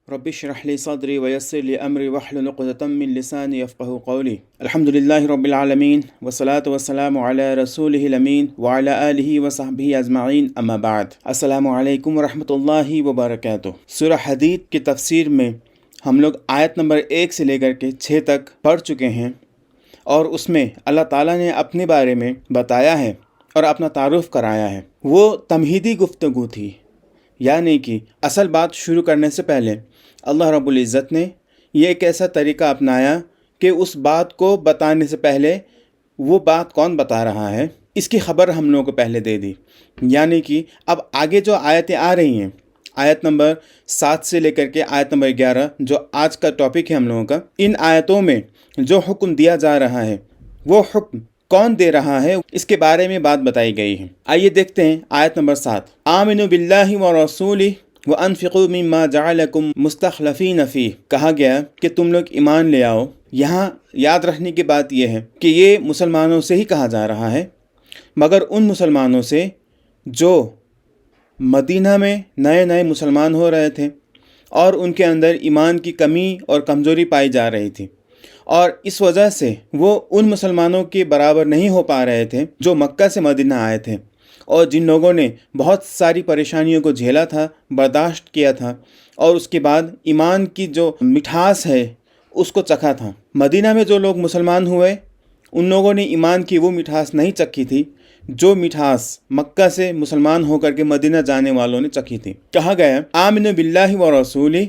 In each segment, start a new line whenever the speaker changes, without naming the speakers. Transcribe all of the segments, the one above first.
رب اشرح لي صدري ويسر لي أمري واحلل عقدة من لساني يفقهوا قولي الحمد لله رب العالمين والصلاة والسلام على رسوله الأمين وعلى آله وصحبه أجمعين أما بعد السلام علیکم ورحمۃ اللہ وبرکاتہ۔ سورہ حدید کی تفسیر میں ہم لوگ آیت نمبر 1 سے لے کر کے 6 تک پڑھ چکے ہیں، اور اس میں اللہ تعالیٰ نے اپنے بارے میں بتایا ہے اور اپنا تعارف کرایا ہے۔ وہ تمہیدی گفتگو تھی، یعنی کہ اصل بات شروع کرنے سے پہلے اللہ رب العزت نے یہ ایک ایسا طریقہ اپنایا کہ اس بات کو بتانے سے پہلے وہ بات کون بتا رہا ہے اس کی خبر ہم لوگوں کو پہلے دے دی۔ یعنی کہ اب آگے جو آیتیں آ رہی ہیں، آیت نمبر 7 سے لے کر کے آیت نمبر 11 جو آج کا ٹاپک ہے ہم لوگوں کا، ان آیتوں میں جو حکم دیا جا رہا ہے وہ حکم کون دے رہا ہے اس کے بارے میں بات بتائی گئی ہے۔ آئیے دیکھتے ہیں آیت نمبر 7۔ آمنوا باللہ ورسولہ وانفقوا مما جعلکم مستخلفین فیہ، کہا گیا کہ تم لوگ ایمان لے آؤ۔ یہاں یاد رکھنے کی بات یہ ہے کہ یہ مسلمانوں سے ہی کہا جا رہا ہے، مگر ان مسلمانوں سے جو مدینہ میں نئے نئے مسلمان ہو رہے تھے اور ان کے اندر ایمان کی کمی اور کمزوری پائی جا رہی تھی، اور اس وجہ سے وہ ان مسلمانوں کے برابر نہیں ہو پا رہے تھے جو مکہ سے مدینہ آئے تھے، اور جن لوگوں نے بہت ساری پریشانیوں کو جھیلا تھا، برداشت کیا تھا، اور اس کے بعد ایمان کی جو مٹھاس ہے اس کو چکھا تھا۔ مدینہ میں جو لوگ مسلمان ہوئے ان لوگوں نے ایمان کی وہ مٹھاس نہیں چکھی تھی جو مٹھاس مکہ سے مسلمان ہو کر کے مدینہ جانے والوں نے چکھی تھی۔ کہا گیا آمنوا باللہ ورسولہ،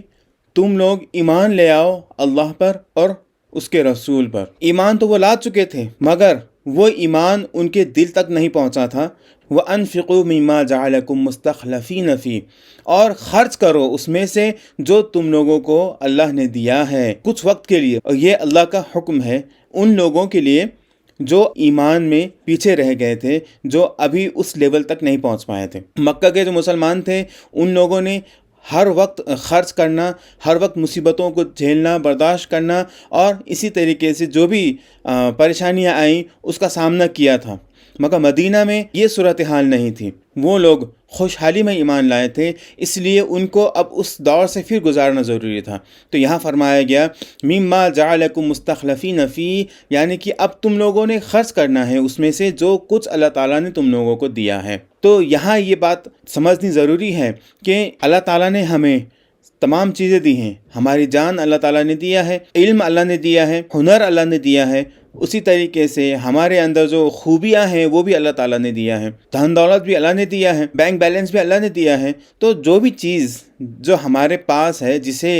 تم لوگ ایمان لے آؤ اللہ پر اور اس کے رسول پر۔ ایمان تو وہ لا چکے تھے مگر وہ ایمان ان کے دل تک نہیں پہنچا تھا۔ وَأَنفِقُوا مِمَّا جَعَلَكُم مُسْتَخْلَفِينَ فِيهِ، اور خرچ کرو اس میں سے جو تم لوگوں کو اللہ نے دیا ہے کچھ وقت کے لیے، اور یہ اللہ کا حکم ہے ان لوگوں کے لیے جو ایمان میں پیچھے رہ گئے تھے، جو ابھی اس لیول تک نہیں پہنچ پائے تھے۔ مکہ کے جو مسلمان تھے ان لوگوں نے ہر وقت خرچ کرنا، ہر وقت مصیبتوں کو جھیلنا، برداشت کرنا، اور اسی طریقے سے جو بھی پریشانیاں آئیں اس کا سامنا کیا تھا، مگر مدینہ میں یہ صورتحال نہیں تھی۔ وہ لوگ خوشحالی میں ایمان لائے تھے، اس لیے ان کو اب اس دور سے پھر گزارنا ضروری تھا۔ تو یہاں فرمایا گیا مما جعلکم مستخلفین فیہ، یعنی کہ اب تم لوگوں نے خرچ کرنا ہے اس میں سے جو کچھ اللہ تعالیٰ نے تم لوگوں کو دیا ہے۔ تو یہاں یہ بات سمجھنی ضروری ہے کہ اللہ تعالیٰ نے ہمیں تمام چیزیں دی ہیں، ہماری جان اللہ تعالیٰ نے دیا ہے، علم اللہ نے دیا ہے، ہنر اللہ نے دیا ہے، اسی طریقے سے ہمارے اندر جو خوبیاں ہیں وہ بھی اللہ تعالیٰ نے دیا ہے، دھن دولت بھی اللہ نے دیا ہے، بینک بیلنس بھی اللہ نے دیا ہے۔ تو جو بھی چیز جو ہمارے پاس ہے جسے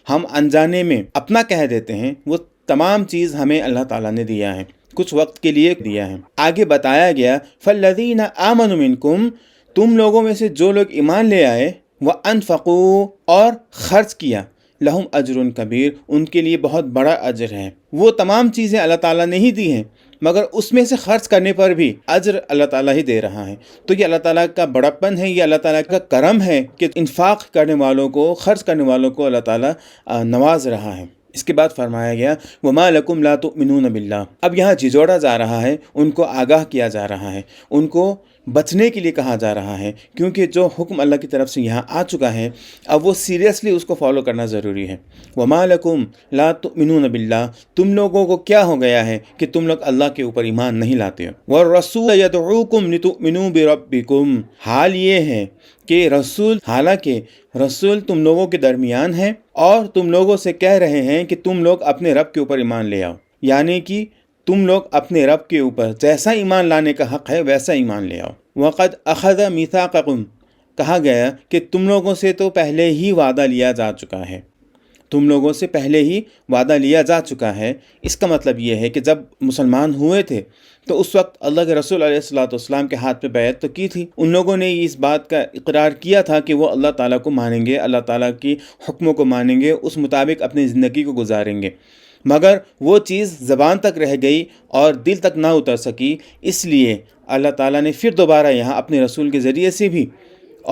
ہم انجانے میں اپنا کہہ دیتے ہیں، وہ تمام چیز ہمیں اللہ تعالیٰ نے دیا ہے، کچھ وقت کے لیے دیا ہے۔ آگے بتایا گیا فالذین آمنوا منکم، تم لوگوں میں سے جو لوگ ایمان لے آئے، وانفقوا، اور خرچ کیا، لہم اجر کبیر، ان کے لیے بہت بڑا اجر ہے۔ وہ تمام چیزیں اللہ تعالیٰ نے ہی دی ہیں مگر اس میں سے خرچ کرنے پر بھی اجر اللہ تعالیٰ ہی دے رہا ہے۔ تو یہ اللہ تعالیٰ کا بڑپن ہے، یہ اللہ تعالیٰ کا کرم ہے کہ انفاق کرنے والوں کو، خرچ کرنے والوں کو اللہ تعالیٰ نواز رہا ہے۔ اس کے بعد فرمایا گیا وَمَا لَكُمْ لَا تُؤْمِنُونَ بِاللَّهِ، اب یہاں جھجوڑا جا رہا ہے، ان کو آگاہ کیا جا رہا ہے، ان کو بچنے کے لیے کہا جا رہا ہے، کیونکہ جو حکم اللہ کی طرف سے یہاں آ چکا ہے اب وہ سیریسلی اس کو فالو کرنا ضروری ہے۔ وَمَا لَكُمْ لَا تُؤْمِنُونَ بِاللَّهِ، تم لوگوں کو کیا ہو گیا ہے کہ تم لوگ اللہ کے اوپر ایمان نہیں لاتے ہو۔ وَالرَّسُولُ يَدْعُوكُمْ لِتُؤْمِنُوا بِرَبِّكُمْ، حال یہ ہے کہ رسول، حالانکہ رسول تم لوگوں کے درمیان ہے اور تم لوگوں سے کہہ رہے ہیں کہ تم لوگ اپنے رب کے اوپر ایمان لے آؤ، یعنی کہ تم لوگ اپنے رب کے اوپر جیسا ایمان لانے کا حق ہے ویسا ایمان لے آؤ۔ وَقَدْ أَخَذَ مِيثَاقَكُمْ، کہا گیا کہ تم لوگوں سے تو پہلے ہی وعدہ لیا جا چکا ہے، تم لوگوں سے پہلے ہی وعدہ لیا جا چکا ہے۔ اس کا مطلب یہ ہے کہ جب مسلمان ہوئے تھے تو اس وقت اللہ کے رسول علیہ الصلوۃ والسلام کے ہاتھ پہ بیعت تو کی تھی، ان لوگوں نے اس بات کا اقرار کیا تھا کہ وہ اللہ تعالیٰ کو مانیں گے، اللہ تعالیٰ کی حکموں کو مانیں گے، اس مطابق اپنی زندگی کو گزاریں گے، مگر وہ چیز زبان تک رہ گئی اور دل تک نہ اتر سکی۔ اس لیے اللہ تعالیٰ نے پھر دوبارہ یہاں اپنے رسول کے ذریعے سے بھی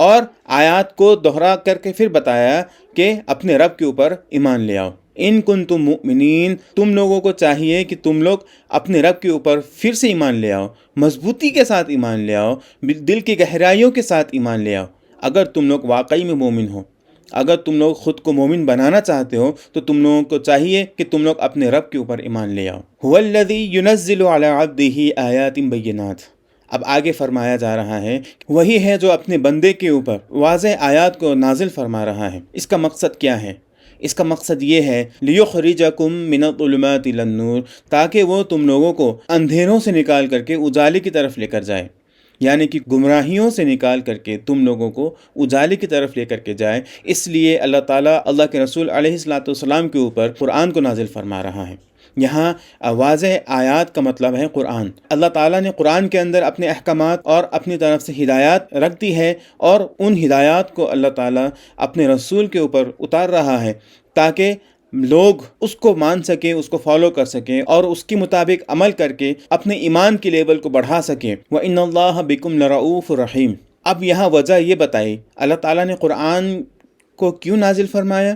اور آیات کو دہرا کر کے پھر بتایا کہ اپنے رب کے اوپر ایمان لے آؤ۔ ان کنتم مؤمنین، تم لوگوں کو چاہیے کہ تم لوگ اپنے رب کے اوپر پھر سے ایمان لے آؤ، مضبوطی کے ساتھ ایمان لے آؤ، دل کی گہرائیوں کے ساتھ ایمان لے آؤ، اگر تم لوگ واقعی میں مومن ہو۔ اگر تم لوگ خود کو مومن بنانا چاہتے ہو تو تم لوگوں کو چاہیے کہ تم لوگ اپنے رب کے اوپر ایمان لے آؤ۔ هو الذی ينزل علی عبدہ آیات بینات، اب آگے فرمایا جا رہا ہے وہی ہے جو اپنے بندے کے اوپر واضح آیات کو نازل فرما رہا ہے۔ اس کا مقصد کیا ہے؟ اس کا مقصد یہ ہے لیخرجکم من الظلمات الی النور، تاکہ وہ تم لوگوں کو اندھیروں سے نکال کر کے اجالے کی طرف لے کر جائے، یعنی کہ گمراہیوں سے نکال کر کے تم لوگوں کو اجالے کی طرف لے کر کے جائے۔ اس لیے اللہ تعالیٰ اللہ کے رسول علیہ الصلوۃ والسلام کے اوپر قرآن کو نازل فرما رہا ہے۔ یہاں واضح آیات کا مطلب ہے قرآن۔ اللہ تعالیٰ نے قرآن کے اندر اپنے احکامات اور اپنی طرف سے ہدایات رکھ دی ہے، اور ان ہدایات کو اللہ تعالیٰ اپنے رسول کے اوپر اتار رہا ہے تاکہ لوگ اس کو مان سکیں، اس کو فالو کر سکیں اور اس کے مطابق عمل کر کے اپنے ایمان کے لیول کو بڑھا سکیں۔ وَإِنَّ اللَّهَ بِكُمْ لَرَؤُوفٌ رَحِيمٌ۔ اب یہاں وجہ یہ بتائی اللہ تعالیٰ نے قرآن کو کیوں نازل فرمایا،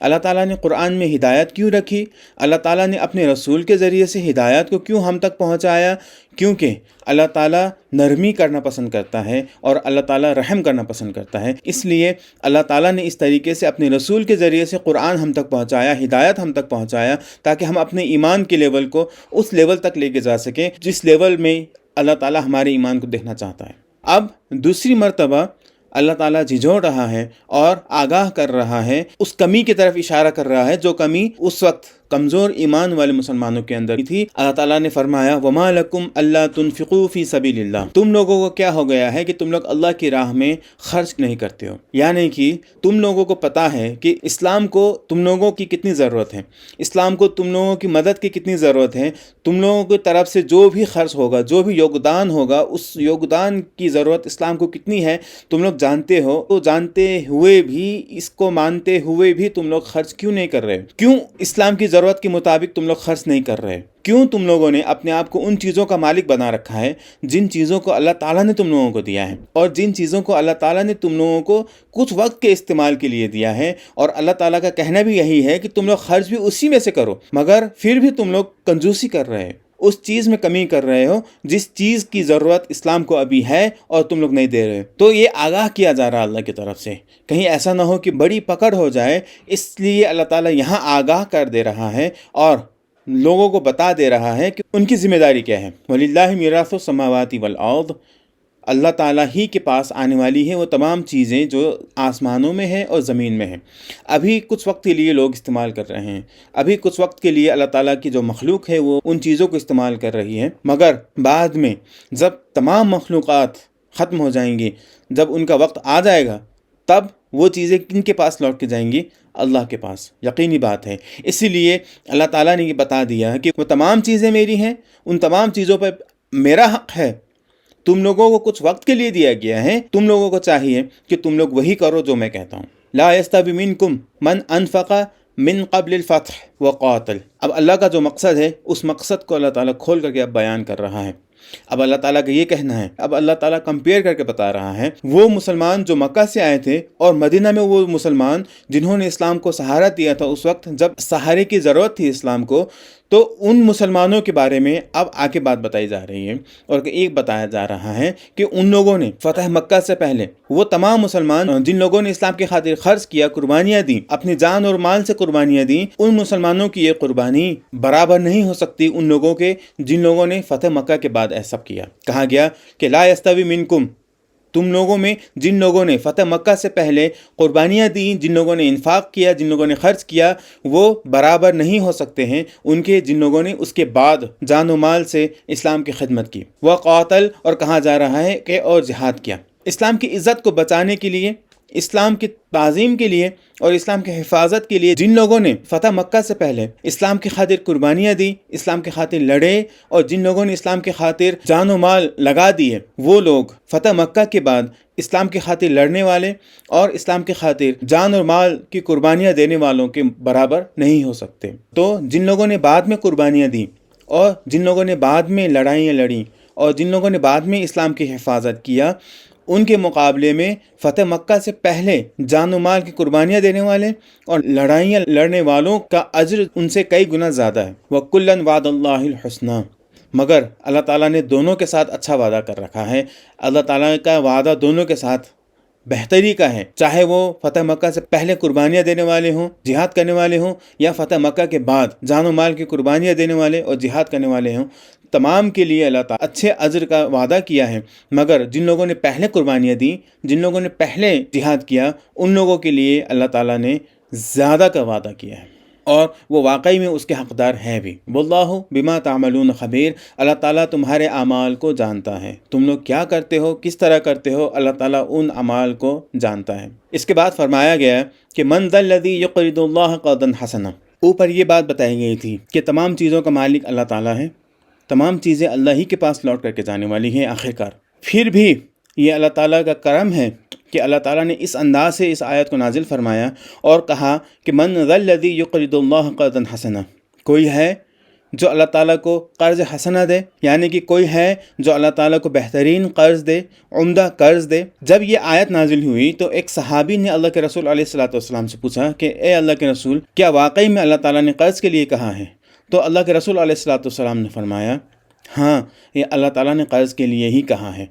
اللہ تعالیٰ نے قرآن میں ہدایت کیوں رکھی، اللہ تعالیٰ نے اپنے رسول کے ذریعے سے ہدایت کو کیوں ہم تک پہنچایا، کیونکہ اللہ تعالیٰ نرمی کرنا پسند کرتا ہے اور اللہ تعالیٰ رحم کرنا پسند کرتا ہے۔ اس لیے اللہ تعالیٰ نے اس طریقے سے اپنے رسول کے ذریعے سے قرآن ہم تک پہنچایا، ہدایت ہم تک پہنچایا، تاکہ ہم اپنے ایمان کے لیول کو اس لیول تک لے کے جا سکیں جس لیول میں اللہ تعالیٰ ہمارے ایمان کو دیکھنا چاہتا ہے۔ اب دوسری مرتبہ اللہ تعالیٰ جھنجھوڑ رہا ہے اور آگاہ کر رہا ہے، اس کمی کی طرف اشارہ کر رہا ہے جو کمی اس وقت کمزور ایمان والے مسلمانوں کے اندر تھی۔ اللہ تعالیٰ نے فرمایا وَمَا لَكُمْ أَلَّا تُنْفِقُوا فِي سَبِيلِ اللَّهِ، تم لوگوں کو کیا ہو گیا ہے کہ تم لوگ اللہ کی راہ میں خرچ نہیں کرتے ہو، یعنی کہ تم لوگوں کو پتہ ہے کہ اسلام کو تم لوگوں کی کتنی ضرورت ہے، اسلام کو تم لوگوں کی مدد کی کتنی ضرورت ہے، تم لوگوں کی طرف سے جو بھی خرچ ہوگا، جو بھی یوگدان ہوگا، اس یوگدان کی ضرورت اسلام کو کتنی ہے تم لوگ جانتے ہو، تو جانتے ہوئے بھی، اس کو مانتے ہوئے بھی تم لوگ خرچ کیوں نہیں کر رہے؟ کیوں اسلام کی ضرورت کے مطابق تم لوگ خرچ نہیں کر رہے؟ کیوں تم لوگوں نے اپنے آپ کو ان چیزوں کا مالک بنا رکھا ہے جن چیزوں کو اللہ تعالیٰ نے تم لوگوں کو دیا ہے، اور جن چیزوں کو اللہ تعالیٰ نے تم لوگوں کو کچھ وقت کے استعمال کے لیے دیا ہے، اور اللہ تعالیٰ کا کہنا بھی یہی ہے کہ تم لوگ خرچ بھی اسی میں سے کرو، مگر پھر بھی تم لوگ کنجوسی کر رہے ہو، اس چیز میں کمی کر رہے ہو جس چیز کی ضرورت اسلام کو ابھی ہے اور تم لوگ نہیں دے رہے۔ تو یہ آگاہ کیا جا رہا اللہ کی طرف سے، کہیں ایسا نہ ہو کہ بڑی پکڑ ہو جائے، اس لیے اللہ تعالیٰ یہاں آگاہ کر دے رہا ہے اور لوگوں کو بتا دے رہا ہے کہ ان کی ذمہ داری کیا ہے۔ وَلِلَّهِ مِيرَاثُ السَّمَاوَاتِ وَالْأَرْضِ، اللہ تعالیٰ ہی کے پاس آنے والی ہیں وہ تمام چیزیں جو آسمانوں میں ہیں اور زمین میں ہیں۔ ابھی کچھ وقت کے لیے لوگ استعمال کر رہے ہیں، ابھی کچھ وقت کے لیے اللہ تعالیٰ کی جو مخلوق ہے وہ ان چیزوں کو استعمال کر رہی ہے، مگر بعد میں جب تمام مخلوقات ختم ہو جائیں گی، جب ان کا وقت آ جائے گا، تب وہ چیزیں کن کے پاس لوٹ کے جائیں گی؟ اللہ کے پاس، یقینی بات ہے۔ اسی لیے اللہ تعالیٰ نے یہ بتا دیا کہ وہ تمام چیزیں میری ہیں، ان تمام چیزوں پہ میرا حق ہے، تم لوگوں کو کچھ وقت کے لیے دیا گیا ہے، تم لوگوں کو چاہیے کہ تم لوگ وہی کرو جو میں کہتا ہوں۔ لا يستوي منکم من انفق من قبل الفتح وقاتل، اب اللہ کا جو مقصد ہے اس مقصد کو اللہ تعالیٰ کھول کر کے اب بیان کر رہا ہے۔ اب اللہ تعالیٰ کا یہ کہنا ہے، اب اللہ تعالیٰ کمپیئر کر کے بتا رہا ہے وہ مسلمان جو مکہ سے آئے تھے اور مدینہ میں وہ مسلمان جنہوں نے اسلام کو سہارا دیا تھا اس وقت جب سہارے کی ضرورت تھی اسلام کو، تو ان مسلمانوں کے بارے میں اب آگے بات بتائی جا رہی ہے، اور ایک بتایا جا رہا ہے کہ ان لوگوں نے فتح مکہ سے پہلے وہ تمام مسلمان جن لوگوں نے اسلام کی خاطر خرچ کیا، قربانیاں دیں، اپنی جان اور مال سے قربانیاں دیں، ان مسلمانوں کی یہ قربانی برابر نہیں ہو سکتی ان لوگوں کے جن لوگوں نے فتح مکہ کے بعد ایسا کیا۔ کہا گیا کہ لا یستوی منکم، تم لوگوں میں جن لوگوں نے فتح مکہ سے پہلے قربانیاں دیں، جن لوگوں نے انفاق کیا، جن لوگوں نے خرچ کیا، وہ برابر نہیں ہو سکتے ہیں ان کے جن لوگوں نے اس کے بعد جان و مال سے اسلام کی خدمت کی۔ وہ قاتل، اور کہا جا رہا ہے کہ اور جہاد کیا، اسلام کی عزت کو بچانے کے لیے، اسلام کی تعظیم کے لیے اور اسلام کی حفاظت کے لیے جن لوگوں نے فتح مکہ سے پہلے اسلام کی خاطر قربانیاں دی، اسلام کی خاطر لڑے، اور جن لوگوں نے اسلام کی خاطر جان و مال لگا دیے، وہ لوگ فتح مکہ کے بعد اسلام کی خاطر لڑنے والے اور اسلام کی خاطر جان اور مال کی قربانیاں دینے والوں کے برابر نہیں ہو سکتے۔ تو جن لوگوں نے بعد میں قربانیاں دیں اور جن لوگوں نے بعد میں لڑائیاں لڑیں اور جن لوگوں نے بعد میں اسلام کی حفاظت کیا، ان کے مقابلے میں فتح مکہ سے پہلے جان و مال کی قربانیاں دینے والے اور لڑائیاں لڑنے والوں کا اجر ان سے کئی گنا زیادہ ہے۔ وَكُلًّا وَعَدَ اللَّهِ الْحُسْنَى، مگر اللہ تعالیٰ نے دونوں کے ساتھ اچھا وعدہ کر رکھا ہے، اللہ تعالیٰ کا وعدہ دونوں کے ساتھ بہتری کا ہے، چاہے وہ فتح مکہ سے پہلے قربانیاں دینے والے ہوں، جہاد کرنے والے ہوں، یا فتح مکہ کے بعد جان و مال کی قربانیاں دینے والے اور جہاد کرنے والے ہوں، تمام کے لیے اللہ تعالیٰ اچھے اجر کا وعدہ کیا ہے۔ مگر جن لوگوں نے پہلے قربانیاں دیں، جن لوگوں نے پہلے جہاد کیا، ان لوگوں کے لیے اللہ تعالیٰ نے زیادہ کا وعدہ کیا ہے، اور وہ واقعی میں اس کے حقدار ہیں بھی۔ واللہ بما تعملون خبیر، اللہ تعالیٰ تمہارے اعمال کو جانتا ہے، تم لوگ کیا کرتے ہو، کس طرح کرتے ہو، اللہ تعالیٰ ان اعمال کو جانتا ہے۔ اس کے بعد فرمایا گیا کہ من ذا الذی یقرض اللہ قرضا حسنا، اوپر یہ بات بتائی گئی تھی کہ تمام چیزوں کا مالک اللہ تعالیٰ ہے، تمام چیزیں اللہ ہی کے پاس لوٹ کر کے جانے والی ہیں آخرکار۔ پھر بھی یہ اللہ تعالیٰ کا کرم ہے کہ اللہ تعالیٰ نے اس انداز سے اس آیت کو نازل فرمایا اور کہا کہ من ذا الذی یقرض اللہ قرضا حسنا، کوئی ہے جو اللہ تعالیٰ کو قرض حسنہ دے، یعنی کہ کوئی ہے جو اللہ تعالیٰ کو بہترین قرض دے، عمدہ قرض دے۔ جب یہ آیت نازل ہوئی تو ایک صحابی نے اللہ کے رسول علیہ الصلوۃ والسلام سے پوچھا کہ اے اللہ کے رسول، کیا واقعی میں اللہ تعالیٰ نے قرض کے لیے کہا ہے؟ تو اللہ کے رسول علیہ الصلوۃ والسلام نے فرمایا ہاں، یہ اللہ تعالیٰ نے قرض کے لیے ہی کہا ہے۔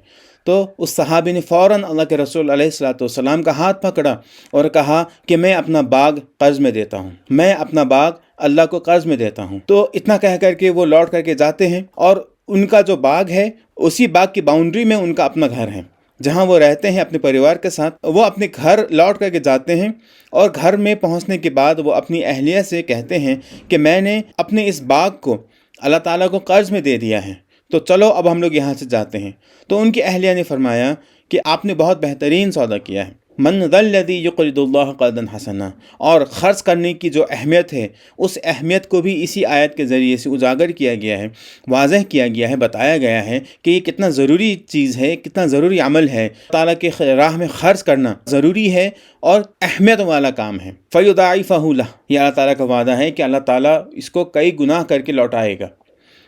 تو اس صحابی نے فوراً اللہ کے رسول علیہ الصلوۃ والسلام کا ہاتھ پکڑا اور کہا کہ میں اپنا باغ قرض میں دیتا ہوں، میں اپنا باغ اللہ کو قرض میں دیتا ہوں۔ تو اتنا کہہ کر کے وہ لوٹ کر کے جاتے ہیں، اور ان کا جو باغ ہے اسی باغ کی باؤنڈری میں ان کا اپنا گھر ہے، جہاں وہ رہتے ہیں اپنے پریوار کے ساتھ۔ وہ اپنے گھر لوٹ کر کے جاتے ہیں، اور گھر میں پہنچنے کے بعد وہ اپنی اہلیہ سے کہتے ہیں کہ میں نے اپنے اس باغ کو اللہ تعالیٰ کو قرض میں دے دیا ہے، تو چلو اب ہم لوگ یہاں سے جاتے ہیں۔ تو ان کی اہلیہ نے فرمایا کہ آپ نے بہت بہترین سودا کیا ہے۔ من ذا الذی یقرض اللہ قرضا حسنا، اور خرچ کرنے کی جو اہمیت ہے اس اہمیت کو بھی اسی آیت کے ذریعے سے اجاگر کیا گیا ہے، واضح کیا گیا ہے، بتایا گیا ہے کہ یہ کتنا ضروری چیز ہے، کتنا ضروری عمل ہے۔ تعالیٰ کے راہ میں خرچ کرنا ضروری ہے اور اہمیت والا کام ہے۔ فیضاعفہ لہ، یہ اللہ تعالیٰ کا وعدہ ہے کہ اللہ تعالیٰ اس کو کئی گناہ کر کے لوٹائے گا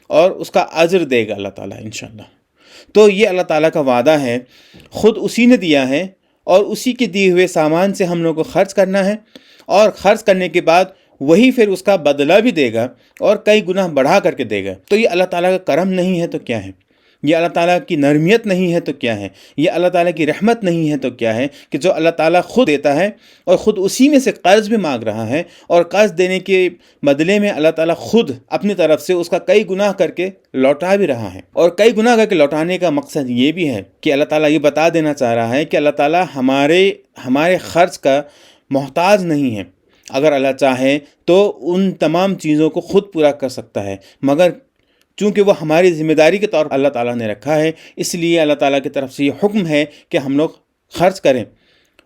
اور اس کا اجر دے گا اللہ تعالیٰ انشاءاللہ۔ تو یہ اللہ تعالیٰ کا وعدہ ہے، خود اسی نے دیا ہے، اور اسی کے دیے ہوئے سامان سے ہم لوگ کو خرچ کرنا ہے، اور خرچ کرنے کے بعد وہی پھر اس کا بدلہ بھی دے گا اور کئی گناہ بڑھا کر کے دے گا۔ تو یہ اللہ تعالیٰ کا کرم نہیں ہے تو کیا ہے؟ یہ اللہ تعالیٰ کی نرمیت نہیں ہے تو کیا ہے؟ یہ اللہ تعالیٰ کی رحمت نہیں ہے تو کیا ہے کہ جو اللہ تعالیٰ خود دیتا ہے اور خود اسی میں سے قرض بھی مانگ رہا ہے، اور قرض دینے کے بدلے میں اللہ تعالیٰ خود اپنی طرف سے اس کا کئی گناہ کر کے لوٹا بھی رہا ہے۔ اور کئی گناہ کر کے لوٹانے کا مقصد یہ بھی ہے کہ اللہ تعالیٰ یہ بتا دینا چاہ رہا ہے کہ اللہ تعالیٰ ہمارے خرچ کا محتاج نہیں ہے۔ اگر اللہ چاہے تو ان تمام چیزوں کو خود پورا کر سکتا ہے، مگر چونکہ وہ ہماری ذمہ داری کے طور پر اللہ تعالیٰ نے رکھا ہے، اس لیے اللہ تعالیٰ کی طرف سے یہ حکم ہے کہ ہم لوگ خرچ کریں،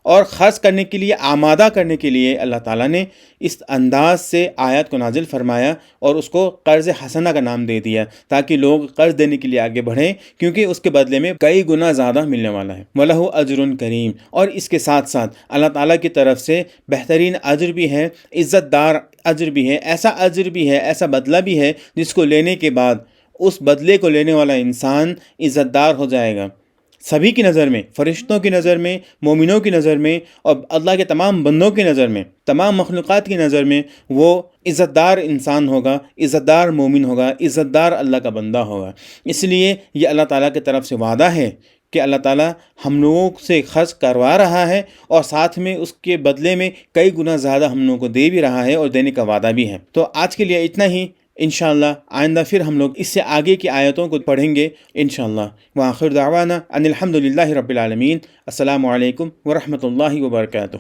اور خرچ کرنے کے لیے آمادہ کرنے کے لیے اللہ تعالیٰ نے اس انداز سے آیت کو نازل فرمایا اور اس کو قرض حسنہ کا نام دے دیا، تاکہ لوگ قرض دینے کے لیے آگے بڑھیں، کیونکہ اس کے بدلے میں کئی گنا زیادہ ملنے والا ہے۔ وَلَهُ أَجْرٌ کریم، اور اس کے ساتھ ساتھ اللہ تعالیٰ کی طرف سے بہترین اجر بھی ہے، عزت دار اجر بھی ہے، ایسا اجر بھی ہے، ایسا بدلہ بھی ہے جس کو لینے کے بعد اس بدلے کو لینے والا انسان عزت دار ہو جائے گا، سبھی کی نظر میں، فرشتوں کی نظر میں، مومنوں کی نظر میں، اور اللہ کے تمام بندوں کی نظر میں، تمام مخلوقات کی نظر میں وہ عزت دار انسان ہوگا، عزت دار مومن ہوگا، عزت دار اللہ کا بندہ ہوگا۔ اس لیے یہ اللہ تعالیٰ کی طرف سے وعدہ ہے کہ اللہ تعالیٰ ہم لوگوں سے خرچ کروا رہا ہے، اور ساتھ میں اس کے بدلے میں کئی گنا زیادہ ہم لوگوں کو دے بھی رہا ہے، اور دینے کا وعدہ بھی ہے۔ تو آج کے لیے اتنا ہی، انشاءاللہ آئندہ پھر ہم لوگ اس سے آگے کی آیتوں کو پڑھیں گے انشاءاللہ۔ وآخر دعوانا ان الحمدللہ رب العالمین۔ السلام علیکم ورحمۃ اللہ وبرکاتہ۔